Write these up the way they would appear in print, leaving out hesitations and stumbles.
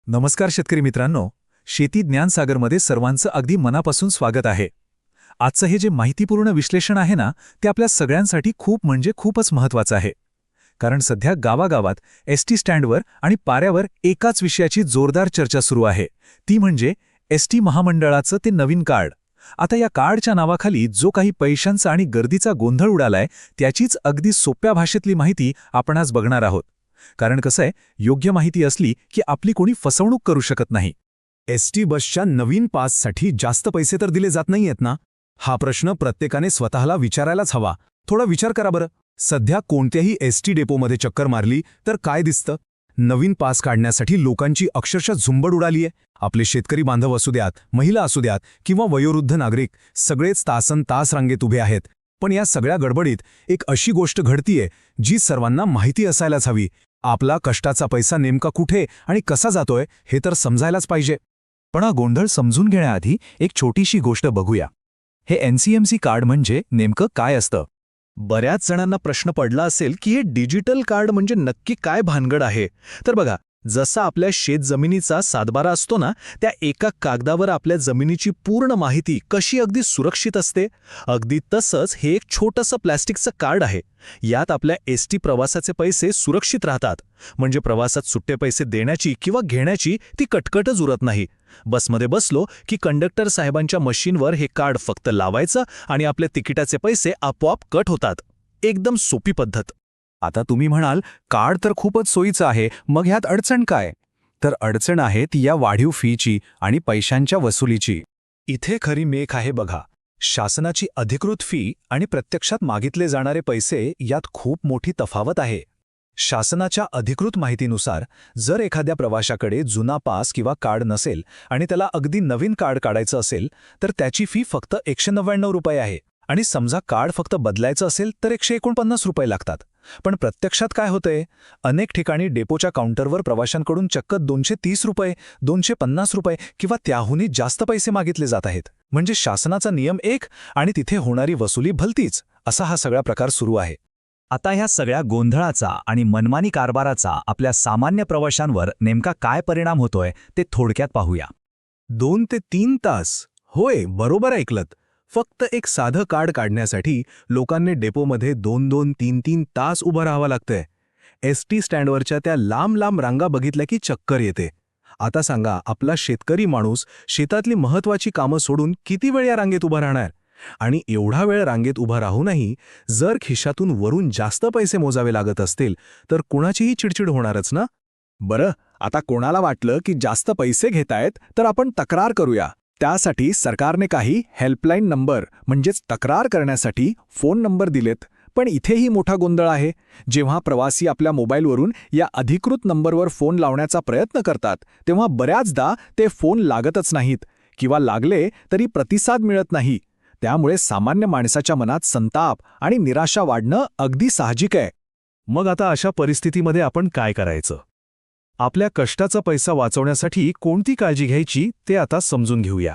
नमस्कार शेतकरी मित्रांनो, शेती ज्ञानसागरमध्ये सर्वांचं अगदी मनापासून स्वागत आहे. आजचं हे जे माहितीपूर्ण विश्लेषण आहे ना, ते आपल्या सगळ्यांसाठी खूपच महत्त्वाचं आहे. कारण सध्या गावागावात एसटी स्टँडवर आणि पाऱ्यावर एकाच विषयाची जोरदार चर्चा सुरू आहे. ती म्हणजे एसटी महामंडळाचं ते नवीन कार्ड. आता या कार्डच्या नावाखाली जो काही पैशांचा आणि गर्दीचा गोंधळ उडालाय, त्याचीच अगदी सोप्या भाषेतली माहिती आपण आज बघणार आहोत. कारण कसं आहे, योग्य माहिती असली की आपली कोणी फसवणूक करू शकत नाही. एसटी बसच्या नवीन पाससाठी जास्त पैसे तर दिले जात नाहीयेत ना? हा प्रश्न प्रत्येकाने स्वतःला विचारायलाच हवा. थोडा विचार करा बरं. सध्या कोणत्याही एसटी डेपोमध्ये चक्कर मारली तर काय दिसतं? नवीन पास काढण्यासाठी लोकांची अक्षरशः झुंबड उडालीये. आपले शेतकरी बांधव असू द्यात, महिला असू द्यात किंवा वयोवृद्ध नागरिक, सगळेच तासनतास रांगेत उभे आहेत. पण या सगळ्या गडबडीत एक अशी गोष्ट घडतीये जी सर्वांना माहिती असायलाच हवी. आपला कष्टाचा पैसा नेमका कुठे आणि कसा जातोय हे तर समजायलाच पाहिजे. पण हा गोंधळ समजून घेण्याआधी एक छोटीशी गोष्ट बघूया. हे एनसीएमसी कार्ड म्हणजे नेमकं काय असतं? बऱ्याच जणांना प्रश्न पडला असेल की हे डिजिटल कार्ड म्हणजे नक्की काय भानगड आहे. तर बघा, जसा आपल्या शेतजमिनीचा सातबारा असतो ना, त्या एका कागदावर आपल्या जमिनीची पूर्ण माहिती कशी अगदी सुरक्षित असते, अगदी तसंच हे एक छोटंसं प्लॅस्टिकचं कार्ड आहे. यात आपल्या एसटी प्रवासाचे पैसे सुरक्षित राहतात. म्हणजे प्रवासात सुट्टे पैसे देण्याची किंवा घेण्याची ती कटकटच उरत नाही. बसमध्ये बसलो की कंडक्टर साहेबांच्या मशीनवर हे कार्ड फक्त लावायचं आणि आपले तिकिटाचे पैसे आपोआप कट होतात. एकदम सोपी पद्धत. आता तुम्ही म्हणाल, कार्ड तर खूपच सोयीचं आहे, मग ह्यात अडचण काय? तर अडचण आहे ती या वाढीव फीची आणि पैशांच्या वसुलीची. इथे खरी मेख आहे बघा. शासनाची अधिकृत फी आणि प्रत्यक्षात मागितले जाणारे पैसे यात खूप मोठी तफावत आहे. शासनाच्या अधिकृत माहितीनुसार जर एखाद्या प्रवाशाकडे जुना पास किंवा कार्ड नसेल आणि त्याला अगदी नवीन कार्ड काढायचं असेल तर त्याची फी फक्त 199 रुपये आहे. आणि समजा कार्ड फक्त बदलायचं असेल तर 149 रुपये लागतात. पण प्रत्यक्षात काय होतंय, अनेक ठिकाणी डेपोच्या काउंटरवर प्रवाशांकडून चक्क 230 रुपये, 250 रुपये किंवा त्याहूनही जास्त पैसे मागितले जात आहेत. म्हणजे शासनाचा नियम एक आणि तिथे होणारी वसुली भलतीच, असा हा सगळा प्रकार सुरू आहे. आता ह्या सगळ्या गोंधळाचा आणि मनमानी कारभाराचा आपल्या सामान्य प्रवाशांवर नेमका काय परिणाम होतोय ते थोडक्यात पाहूया. 2 ते 3 तास. होय, बरोबर ऐकलत. फक्त एक साधं कार्ड काढण्यासाठी लोकांनी डेपोमध्ये 2-2, 3-3 तास उभं राहावं लागतंय. एसटी स्टँडवरच्या त्या लांब रांगा बघितल्या की चक्कर येते. आता सांगा, आपला शेतकरी माणूस शेतातली महत्त्वाची कामं सोडून किती वेळ या रांगेत उभा राहणार? आणि एवढा वेळ रांगेत उभा राहूनही जर खिशातून वरून जास्त पैसे मोजावे लागत असतील तर कुणाचीही चिडचिड होणारच ना? बरं, आता कोणाला वाटलं की जास्त पैसे घेतायत तर आपण तक्रार करूया. त्यासाठी सरकारने काही हेल्पलाईन नंबर म्हणजेच तक्रार करण्यासाठी फोन नंबर दिलेत. पण इथेही मोठा गोंधळ आहे. जेव्हा प्रवासी आपल्या मोबाईलवरून या अधिकृत नंबरवर फोन लावण्याचा प्रयत्न करतात तेव्हा बऱ्याचदा ते फोन लागतच नाहीत किंवा लागले तरी प्रतिसाद मिळत नाही. त्यामुळे सामान्य माणसाच्या मनात संताप आणि निराशा वाढणं अगदी साहजिक आहे. मग आता अशा परिस्थितीमध्ये आपण काय करायचं? आपल्या कष्टाचा पैसा वाचवण्यासाठी कोणती काळजी घ्यायची ते आता समजून घेऊया.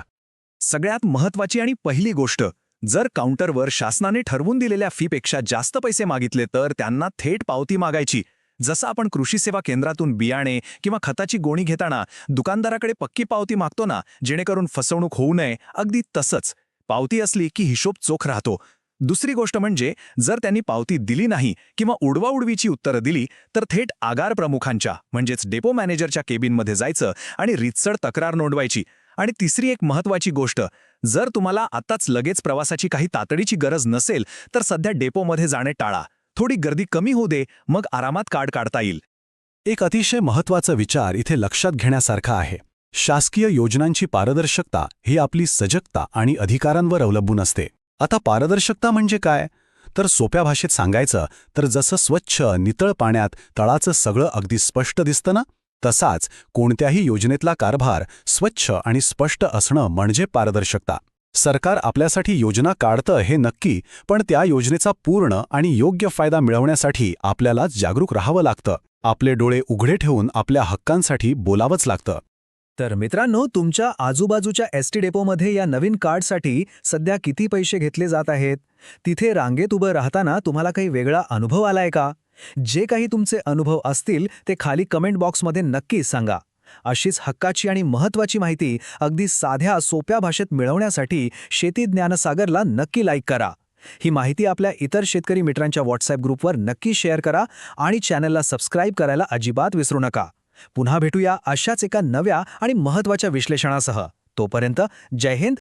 सगळ्यात महत्त्वाची आणि पहिली गोष्ट, जर काउंटरवर शासनाने ठरवून दिलेल्या फीपेक्षा जास्त पैसे मागितले तर त्यांना थेट पावती मागायची. जसं आपण कृषी सेवा केंद्रातून बियाणे किंवा खताची गोणी घेताना दुकानदाराकडे पक्की पावती मागतो ना, जेणेकरून फसवणूक होऊ नये, अगदी तसंच. पावती असली की हिशोब चोख राहतो. दुसरी गोष्ट म्हणजे, जर त्यांनी पावती दिली नाही किंवा उडवाउडवीची उत्तरं दिली तर थेट आगार प्रमुखांच्या म्हणजेच डेपो मॅनेजरच्या केबिनमध्ये जायचं आणि रीतसर तक्रार नोंदवायची. आणि तिसरी एक महत्त्वाची गोष्ट, जर तुम्हाला आताच लगेच प्रवासाची काही तातडीची गरज नसेल तर सध्या डेपोमध्ये जाणे टाळा. थोडी गर्दी कमी होऊ दे, मग आरामात कार्ड काढता येईल. एक अतिशय महत्त्वाचा विचार इथे लक्षात घेण्यासारखा आहे. शासकीय योजनांची पारदर्शकता ही आपली सजगता आणि अधिकारांवर अवलंबून असते. आता पारदर्शकता म्हणजे काय? तर सोप्या भाषेत सांगायचं तर जसं स्वच्छ नितळ पाण्यात तळाचं सगळं अगदी स्पष्ट दिसतं ना, तसाच कोणत्याही योजनेतला कारभार स्वच्छ आणि स्पष्ट असणं म्हणजे पारदर्शकता. सरकार आपल्यासाठी योजना काढतं हे नक्की, पण त्या योजनेचा पूर्ण आणि योग्य फायदा मिळवण्यासाठी आपल्याला जागरूक राहावं लागतं. आपले डोळे उघडे ठेवून आपल्या हक्कांसाठी बोलावंच लागतं. तर मित्रांनो, तुमच्या आजूबाजूच्या एसटी डेपोमध्ये या नवीन कार्डसाठी सध्या किती पैसे घेतले जात आहेत? तिथे रांगेत उभं राहताना तुम्हाला काही वेगळा अनुभव आलाय का? जे काही तुमचे अनुभव असतील ते खाली कमेंट बॉक्समध्ये नक्की सांगा. अशीच हक्काची आणि महत्त्वाची माहिती अगदी साध्या सोप्या भाषेत मिळवण्यासाठी शेती ज्ञानसागरला नक्की लाईक करा. ही माहिती आपल्या इतर शेतकरी मित्रांच्या व्हॉट्सॲप ग्रुपवर नक्की शेअर करा आणि चॅनलला सबस्क्राईब करायला अजिबात विसरू नका. पुन्हा भेटूया अशाच एका नव्या आणि महत्त्वाच्या विश्लेषणासह. तोपर्यंत जय हिंद,